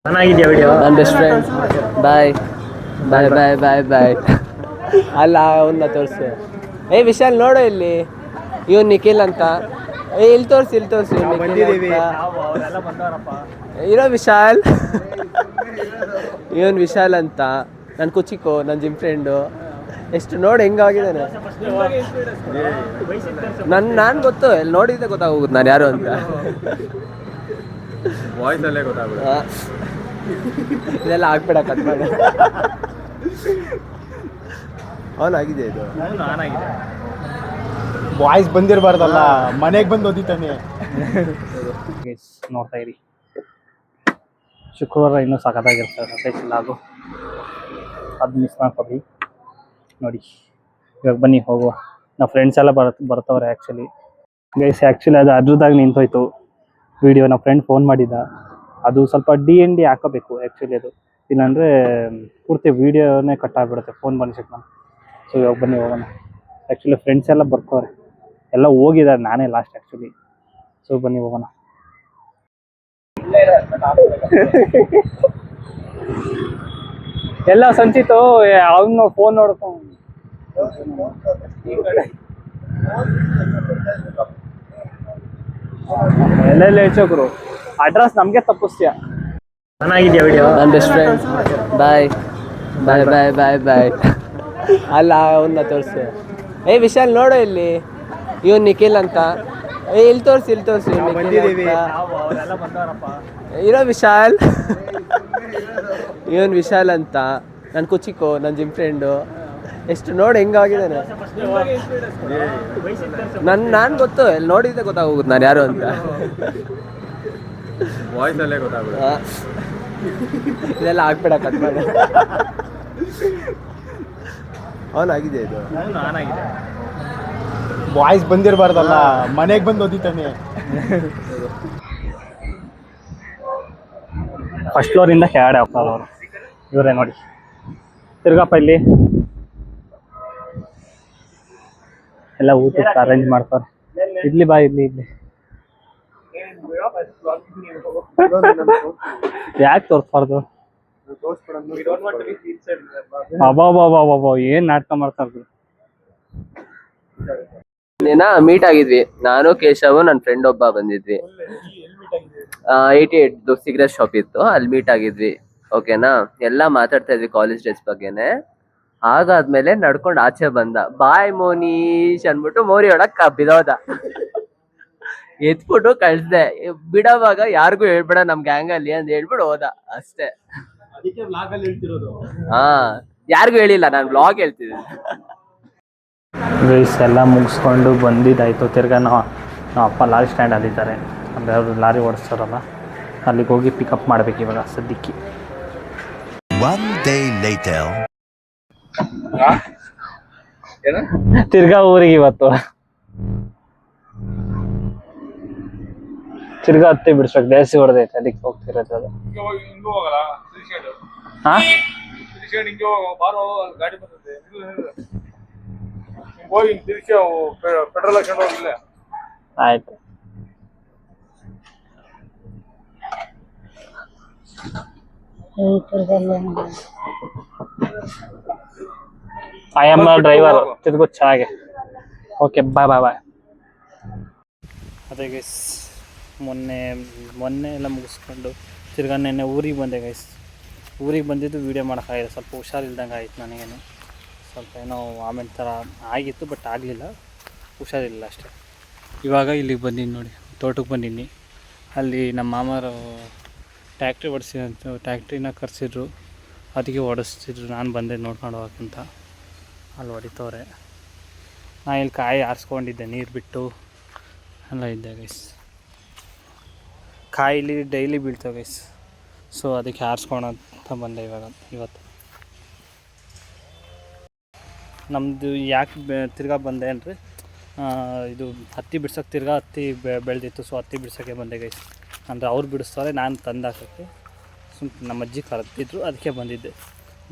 ಚೆನ್ನಾಗಿದ್ಯಾ ವಿಡಿಯೋ? ನನ್ನ best friend bye bye bye bye ಬಾಯ್. ಅಲ್ಲ ಅವನ್ನ ತೋರಿಸು. ವಿಶಾಲ್ ನೋಡು ಇಲ್ಲಿ, ಇವನು ನಿಖಿಲ್ ಅಂತ. ಇಲ್ಲಿ ತೋರಿಸಿ ಬಂದಿದ್ದೀವಿ ನಾವು, ಅವರೆಲ್ಲ ಬಂದವರಪ್ಪ. ಇರೋ ವಿಶಾಲ್. ಇವನು ವಿಶಾಲ್ ಅಂತ, ನನ್ನ ಕುಚಿಕೋ, ನನ್ನ ಜಿಮ್ ಫ್ರೆಂಡು. ಎಷ್ಟು ನೋಡಿ ಹೆಂಗಾಗಿದ್ದಾನೆ. ನಾನು ಗೊತ್ತು, ಇಲ್ಲಿ ನೋಡಿದ್ದೆ ಗೊತ್ತಾಗೋಗುತ್ತೆ ನಾನು ಯಾರು ಅಂತ. ವಾಯ್ಸಲ್ಲೇ ಗೊತ್ತಾಗ್ಬಿಡು. ಇದೆಲ್ಲ ಹಾಕ್ಬೇಡ, ಕಟ್ ಮಾಡಿ. ಅವನಾಗಿದೆ ಇದು. ನಾನಾಗಿದೆ. ವಾಯ್ಸ್ ಬಂದಿರಬಾರ್ದಲ್ಲ, ಮನೆಗೆ ಬಂದು ಓದಿತಾನೆ. ನೋಡ್ತಾ ಇರಿ, ಶುಕ್ರವಾರ ಇನ್ನೂ ಸಖತ್ತಾಗಿರ್ತಾರೆ ಸ್ಪೆಷಲ್ ಆಗು. ಅದು ಮಿಸ್ ಮಾಡ್ಕೊಬಿ ನೋಡಿ. ಇವಾಗ ಬನ್ನಿ ಹೋಗುವ. ನಾವು ಫ್ರೆಂಡ್ಸ್ ಎಲ್ಲ ಬರ್ತವ್ರೆ ಆ್ಯಕ್ಚುಲಿ. ಆ್ಯಕ್ಚುಲಿ ಅದು ಅದ್ರದಾಗ ನಿಂತೋಯ್ತು ವಿಡಿಯೋ. ನಮ್ಮ ಫ್ರೆಂಡ್ ಫೋನ್ ಮಾಡಿದ್ದ, ಅದು ಸ್ವಲ್ಪ DND ಹಾಕೋಬೇಕು ಆ್ಯಕ್ಚುಲಿ. ಅದು ಇಲ್ಲಾಂದರೆ ಪೂರ್ತಿ ವೀಡಿಯೋನೇ ಕಟ್ ಆಗಿಬಿಡುತ್ತೆ ಫೋನ್ ಬಂದು ನಾನು. ಸೊ ಇವಾಗ ಬನ್ನಿ ಹೋಗೋಣ. ಆ್ಯಕ್ಚುಲಿ ಫ್ರೆಂಡ್ಸ್ ಎಲ್ಲ ಬರ್ತವ್ರೆ, ಎಲ್ಲ ಹೋಗಿದ್ದಾರೆ, ನಾನೇ ಲಾಸ್ಟ್ ಆ್ಯಕ್ಚುಲಿ. ಸೊ ಬನ್ನಿ ಹೋಗೋಣ. ಎಲ್ಲ ಸಂಚಿತು ಅವನು ಫೋನ್ ನೋಡ್ಕೊಂಡು ಎಲ್ಲೆಲ್ಲ ಹೆಚ್ಚೋಕ್ರು ಅಡ್ರೆಸ್ ನಮಗೆ ತಪ್ಪಿಸ್ತೀಯ. ಚೆನ್ನಾಗಿದ್ಯಾ ವಿಡಿಯೋ? ನನ್ನ best friend bye bye bye bye ಬಾಯ್. ಅಲ್ಲ ಅವನ್ನ ತೋರಿಸು. ವಿಶಾಲ್ ನೋಡು ಇಲ್ಲಿ, ಇವನು ನಿಖಿಲ್ ಅಂತ. ಇಲ್ಲಿ ತೋರಿಸಿ ಬಂದಿದ್ದೀವಿ ನಾವು, ಅವರೆಲ್ಲ ಬಂದವರಪ್ಪ. ಇರೋ ವಿಶಾಲ್. ಇವನು ವಿಶಾಲ್ ಅಂತ, ನನ್ನ ಕುಚಿಕೋ, ನನ್ನ ಜಿಮ್ ಫ್ರೆಂಡು. ಎಷ್ಟು ನೋಡಿ ಹೆಂಗಾಗಿದ್ದಾನೆ. ನಾನು ಗೊತ್ತು, ಇಲ್ಲಿ ನೋಡಿದ್ದೆ ಗೊತ್ತಾಗೋಗುತ್ತೆ ನಾನು ಯಾರು ಅಂತ. ವಾಯ್ಸಲ್ಲೇ ಗೊತ್ತಾಗ್ಬಿಡು. ಇದೆಲ್ಲ ಹಾಕ್ಬೇಡ, ಕಟ್ ಮಾಡಿ. ಅವನಾಗಿದೆ ಇದು. ನಾನಾಗಿದೆ. ವಾಯ್ಸ್ ಬಂದಿರಬಾರ್ದಲ್ಲ, ಮನೆಗೆ ಬಂದು ಓದಿತಾನೆ. ಫಸ್ಟ್ ಫ್ಲೋರಿಂದ ಕೆಳಗಡೆ ಹೋಗ್ತಾರೆ ಅವರು. ಇವರೇ ನೋಡಿ, ತಿರ್ಗಪ್ಪ ಇಲ್ಲಿ ಎಲ್ಲ ಊಟಕ್ಕೆ ಅರೇಂಜ್ ಮಾಡ್ತಾರೆ. ಇಡ್ಲಿ ಬಾ, ಇಡ್ಲಿ ಯಾಕೆ ತೋರಿಸ್ಬಾರ್ದು? ಅಬ್ಬಾ ಏನ್ ನಾಟಕ ಮಾಡ್ತಾರ್ದು. ಮೀಟ್ ಆಗಿದ್ವಿ, ನಾನು ಕೇಶವ್, ನನ್ನ ಫ್ರೆಂಡ್ ಒಬ್ಬ ಬಂದಿದ್ವಿ. 88 ಸಿಗರೇಟ್ ಶಾಪ್ ಇತ್ತು, ಅಲ್ಲಿ ಮೀಟ್ ಆಗಿದ್ವಿ. ಓಕೆನಾ, ಎಲ್ಲ ಮಾತಾಡ್ತಾ ಇದ್ವಿ ಕಾಲೇಜ್ ಡೇಸ್ ಬಗ್ಗೆನೆ. ಹಾಗಾದ್ಮೇಲೆ ನಡ್ಕೊಂಡು ಆಚೆ ಬಂದ. ಬಾಯ್ ಮೋನೀಶ್ ಅನ್ಬಿಟ್ಟು ಮೋರಿ ಒಳಗ್ ಬಿದೋದ. ಎತ್ಬಿಟ್ಟು ಕಳ್ಸ್ದೆ, ಬಿಡೋವಾಗ ಯಾರಿಗೂ ಹೇಳ್ಬೇಡ ನಮ್ ಗ್ಯಾಂಗ್ ಅಲ್ಲಿ ಅಂತ ಹೇಳ್ಬಿಟ್ಟು ಹೋದ ಅಷ್ಟೇ. ಹಾ, ಯಾರಿಗೂ ಹೇಳಿಲ್ಲ, ನಾನು ವ್ಲಾಗ್ ಹೇಳ್ತಿದ್ದೆ. ಎಲ್ಲ ಮುಗಿಸ್ಕೊಂಡು ಬಂದಿದ್ದಾಯ್ತು. ತಿರ್ಗಾ ನಾವು ಅಪ್ಪ ಲಾರಿ ಸ್ಟ್ಯಾಂಡ್ ಅಲ್ಲಿದ್ದಾರೆ, ಅಂದರೆ ಅವರು ಲಾರಿ ಓಡಿಸ್ತಾರಲ್ಲ, ಅಲ್ಲಿಗೆ ಹೋಗಿ ಪಿಕಪ್ ಮಾಡ್ಬೇಕು ಇವಾಗ ಸದ್ಯಕ್ಕೆ. ತಿರ್ಗಾ ಊರಿಗೆ ಇವತ್ತು ತಿರ್ಗಾ ಹತ್ತಿ ಬಿಡ್ಸ್ಬೇಕು, ದೇಸಿ ಹೊಡೆದೈತೆ, ಅದಕ್ಕೆ ಹೋಗ್ತಿರೋದು ಅದು. ಹಾ, ಆಯ್ತು. I am driver. ತಿರ್ಗೋ ಚೆನ್ನಾಗೆ. Okay, bye bye bye. ಅದೇ ಗೈಸ್, ಮೊನ್ನೆ ಎಲ್ಲ ಮುಗಿಸ್ಕೊಂಡು ತಿರ್ಗಾ ನೆನ್ನೆ ಊರಿಗೆ ಬಂದೆ ಗೈಸ್. ಊರಿಗೆ ಬಂದಿದ್ದು ವೀಡಿಯೋ ಮಾಡೋಕ್ಕಾಗಿದೆ, ಸ್ವಲ್ಪ ಹುಷಾರಿಲ್ದಂಗೆ ಆಯಿತು ನನಗೇನು. ಸ್ವಲ್ಪ ಏನೋ ವಾಮಿಟ್ ಥರ ಆಗಿತ್ತು, ಬಟ್ ಆಗಲಿಲ್ಲ, ಹುಷಾರಿಲ್ಲ ಅಷ್ಟೇ. ಇವಾಗ ಇಲ್ಲಿಗೆ ಬಂದೀನಿ ನೋಡಿ, ತೋಟಕ್ಕೆ ಬಂದೀನಿ. ಅಲ್ಲಿ ನಮ್ಮ ಮಾಮರು ಟ್ಯಾಕ್ಟ್ರಿ ಓಡಿಸಿ ಅಂತ ಟ್ಯಾಕ್ಟ್ರಿನ ಕರೆಸಿದ್ರು, ಅದಕ್ಕೆ ಓಡಿಸ್ತಿದ್ರು. ನಾನು ಬಂದೆ ನೋಡ್ಕೊಂಡು ಹೋಗಕ್ಕಂತ. ಅಲ್ಲಿ ಹೊಡಿತವ್ರೆ. ನಾನು ಇಲ್ಲಿ ಕಾಯಿ ಆರಿಸ್ಕೊಂಡಿದ್ದೆ, ನೀರು ಬಿಟ್ಟು ಎಲ್ಲ ಇದ್ದೆ ಗೈಸ್. ಕಾಯಿಲಿ ಡೈಲಿ ಬೀಳ್ತವೆ ಗೈಸ್, ಸೊ ಅದಕ್ಕೆ ಆರಿಸ್ಕೊಳಂತ ಬಂದೆ ಇವತ್ತು. ನಮ್ಮದು ಯಾಕೆ ತಿರ್ಗಾ ಬಂದೆ ಅಂದರೆ, ಇದು ಹತ್ತಿ ಬಿಡ್ಸೋಕ್ಕೆ ತಿರ್ಗಾ ಹತ್ತಿ ಬೆಳೆದಿತ್ತು, ಸೊ ಹತ್ತಿ ಬಿಡ್ಸೋಕ್ಕೆ ಬಂದೆ ಗೈಸ್. ಅಂದರೆ ಅವ್ರು ಬಿಡಿಸ್ತಾರೆ, ನಾನು ತಂದು ಹಾಕೋಕ್ಕೆ ನಮ್ಮ ಅಜ್ಜಿ ಕರೆದಿದ್ರು, ಅದಕ್ಕೆ ಬಂದಿದ್ದೆ.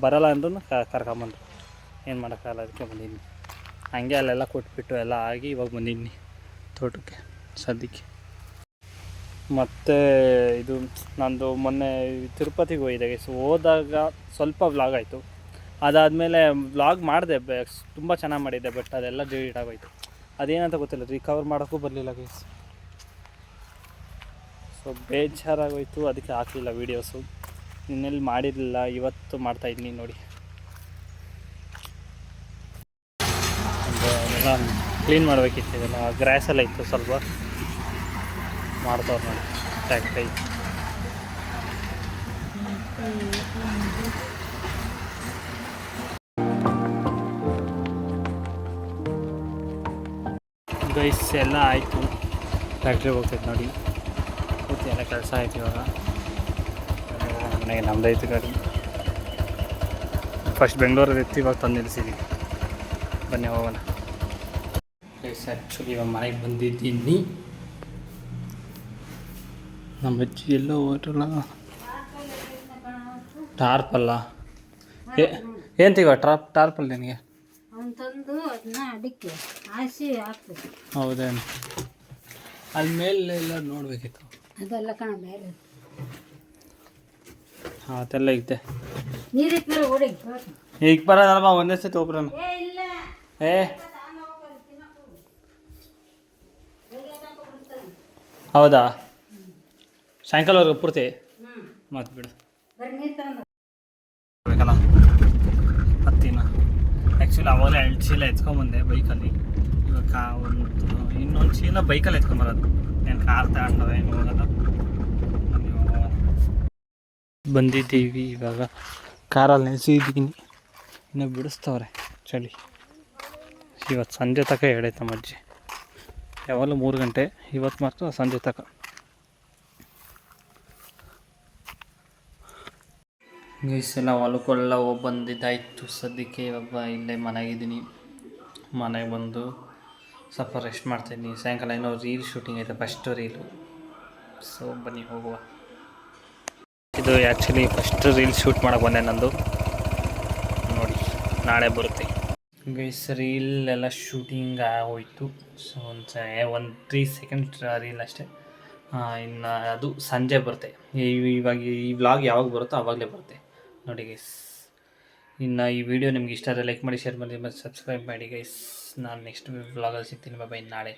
ಬರೋಲ್ಲ ಅಂದ್ರೂ ಕರ್ಕೊಂಬಂದ್ರು, ಏನು ಮಾಡೋಕ್ಕಾಗಲ್ಲ, ಅದಕ್ಕೆ ಬಂದಿದ್ದೀನಿ. ಹಂಗೆ ಅಲ್ಲೆಲ್ಲ ಕೊಟ್ಬಿಟ್ಟು ಎಲ್ಲ ಆಗಿ ಇವಾಗ ಬಂದಿದ್ದೀನಿ ತೋಟಕ್ಕೆ ಸದ್ಯಕ್ಕೆ. ಮತ್ತು ಇದು ನಂದು ಮೊನ್ನೆ ತಿರುಪತಿಗೆ ಹೋಗಿದ್ದೆ ಗೈಸ್. ಹೋದಾಗ ಸ್ವಲ್ಪ ವ್ಲಾಗ್ ಆಯಿತು. ಅದಾದಮೇಲೆ ವ್ಲಾಗ್ ಮಾಡಿದೆ, ತುಂಬ ಚೆನ್ನಾಗಿ ಮಾಡಿದ್ದೆ, ಬಟ್ ಅದೆಲ್ಲ ಡಿಲೀಟ್ ಆಗೋಯ್ತು. ಅದೇನಂತ ಗೊತ್ತಿಲ್ಲ, ರಿಕವರ್ ಮಾಡೋಕ್ಕೂ ಬರಲಿಲ್ಲ ಗೈಸ್. ಸೊ ಬೇಜಾರಾಗೋಯ್ತು, ಅದಕ್ಕೆ ಹಾಕಲಿಲ್ಲ ವೀಡಿಯೋಸು. ಇನ್ನೆಲ್ಲಿ ಮಾಡಿರಲಿಲ್ಲ, ಇವತ್ತು ಮಾಡ್ತಾಯಿದ್ದೀನಿ ನೋಡಿ. ಅದೆಲ್ಲ ಕ್ಲೀನ್ ಮಾಡಬೇಕಿತ್ತು, ಇದೆಲ್ಲ ಗ್ರ್ಯಾಸೆಲ್ಲ ಇತ್ತು ಸ್ವಲ್ಪ, ಮಾಡ್ತವ್ರು ನೋಡಿ ಟ್ಯಾಕ್ಟೈ. ಗೈಸ್ ಎಲ್ಲ ಆಯಿತು, ಫ್ಯಾಕ್ಟ್ರಿಗೆ ಹೋಗ್ತೈತೆ ನೋಡಿ. ಕೂತು ಎಲ್ಲ ಕೆಲಸ ಆಯ್ತು. ಇವಾಗ ಮನೆಗೆ ನಮ್ಮದೈತು ಗಾಡಿ. ಫಸ್ಟ್ ಬೆಂಗಳೂರಲ್ಲಿ ಇತ್ತು, ಇವಾಗ ತಂದು ನಿಲ್ಲಿಸಿದ್ದೀವಿ. ಬನ್ನಿ ಹೋಗೋಣ. ಗೈಸ್ ಆ್ಯಕ್ಚುಲಿ ಇವಾಗ ಮನೆಗೆ ಬಂದಿದ್ದೀನಿ. ನಮ್ಮ ಅಜ್ಜಿ ಎಲ್ಲೋ ಹೋಟಲ್ಲ. ಟಾರ್ಪಲ್ಲ ಏನು ತೆಗೋ ಟಾರ್ಪಲ್ ನಿನಗೆ? ತಂದು ಅದನ್ನ ಅಡಿಕೆ ಹಾಸಿ ಹಾಕ್ಬೇಕು. ಹೌದೇನು? ಅಲ್ಲಿ ಮೇಲೆ ಎಲ್ಲ ನೋಡಬೇಕಿತ್ತು. ಅದೆಲ್ಲ ಕಣ ಮೇಲೆ ಹಾಂ ಅದೆಲ್ಲ ಐತೆ. ನೀರಿಟ್ಟು ಹೊಡಿ. ಈಗ ಬರೋದಲ್ವಾ, ಒಂದೇ ಸತಿ ಒಬ್ರನ್ನ. ಇಲ್ಲ ಏ ಹೌದಾ? ಸಾಯಂಕಾಲವರೆಗೂ ಪೂರ್ತಿ ಮತ್ತು ಬಿಡು. ಬರೀ ನೀರು ತಗೊಂಡು ಬೇಕಲ್ಲ ಹತ್ತಿನ. ಆ್ಯಕ್ಚುಲಿ ಅವಾಗಲೇ 2 ಚೀಲ ಎತ್ಕೊಂಬಂದೆ ಬೈಕಲ್ಲಿ. ಇವಾಗ ಇನ್ನೊಂದು ಚೀಲ ಬೈಕಲ್ಲಿ ಎತ್ಕೊಂಬರೋದು. ಏನು ಕಾರ್ ತಗೊಂಡವೆ ಏನು ಹೋಗೋದು. ಬಂದಿದ್ದೀವಿ ಇವಾಗ, ಕಾರಲ್ಲಿ ನೆನೆಸಿದ್ದೀನಿ. ಇನ್ನೂ ಬಿಡಿಸ್ತವ್ರೆ ಚಳಿ. ಇವತ್ತು ಸಂಜೆ ತನಕ ಹೇಳೈತೆ ನಮ್ಮ ಅಜ್ಜಿ. ಯಾವಾಗಲೂ 3 ಗಂಟೆ, ಇವತ್ತು ಮಾತ್ರ ಸಂಜೆ ತನಕ. ಗೈಸೆಲ್ಲ ಹೊಲಕ್ಕೆಲ್ಲ ಹೋಗಿ ಬಂದಿದ್ದಾಯಿತು. ಸದ್ಯಕ್ಕೆ ಇವಾಗ ಇಲ್ಲೇ ಮನೆಗಿದ್ದೀನಿ. ಮನೆಗೆ ಬಂದು ಸ್ವಲ್ಪ ರೆಸ್ಟ್ ಮಾಡ್ತಾಯಿದ್ದೀನಿ. ಸಾಯಂಕಾಲ ಏನೋ ರೀಲ್ ಶೂಟಿಂಗ್ ಐತೆ, ಫಸ್ಟ್ ರೀಲು. ಸೊ ಬನ್ನಿ ಹೋಗುವ. ಇದು ಆ್ಯಕ್ಚುಲಿ ಫಸ್ಟ್ ರೀಲ್ ಶೂಟ್ ಮಾಡೋಕ್ಕೆ ಬಂದೆ ನಂದು. ನೋಡಿ ನಾಳೆ ಬರುತ್ತೆ ಗೈಸ್. ರೀಲ್ ಎಲ್ಲ ಶೂಟಿಂಗ್ ಆಗೋಯ್ತು. ಸೊ ಒಂದು 3 ಸೆಕೆಂಡ್ ರೀಲ್ ಅಷ್ಟೇ. ಇನ್ನು ಅದು ಸಂಜೆ ಬರುತ್ತೆ. ಇವಾಗ ಈ ವ್ಲಾಗ್ ಯಾವಾಗ ಬರುತ್ತೋ ಆವಾಗಲೇ ಬರುತ್ತೆ ನೋಡಿ ಗೈಸ್. ಇನ್ನು ಈ ವಿಡಿಯೋ ನಿಮ್ಗೆ ಇಷ್ಟ ಆದರೆ ಲೈಕ್ ಮಾಡಿ, ಶೇರ್ ಮಾಡಿ ಮತ್ತು ಸಬ್ಸ್ಕ್ರೈಬ್ ಮಾಡಿ ಗೈಸ್. ನಾನು ನೆಕ್ಸ್ಟ್ ವ್ಲಾಗಲ್ಲಿ ಸಿಗ್ತೀನಿ. ಬಾಯ್ ನಾಳೆ.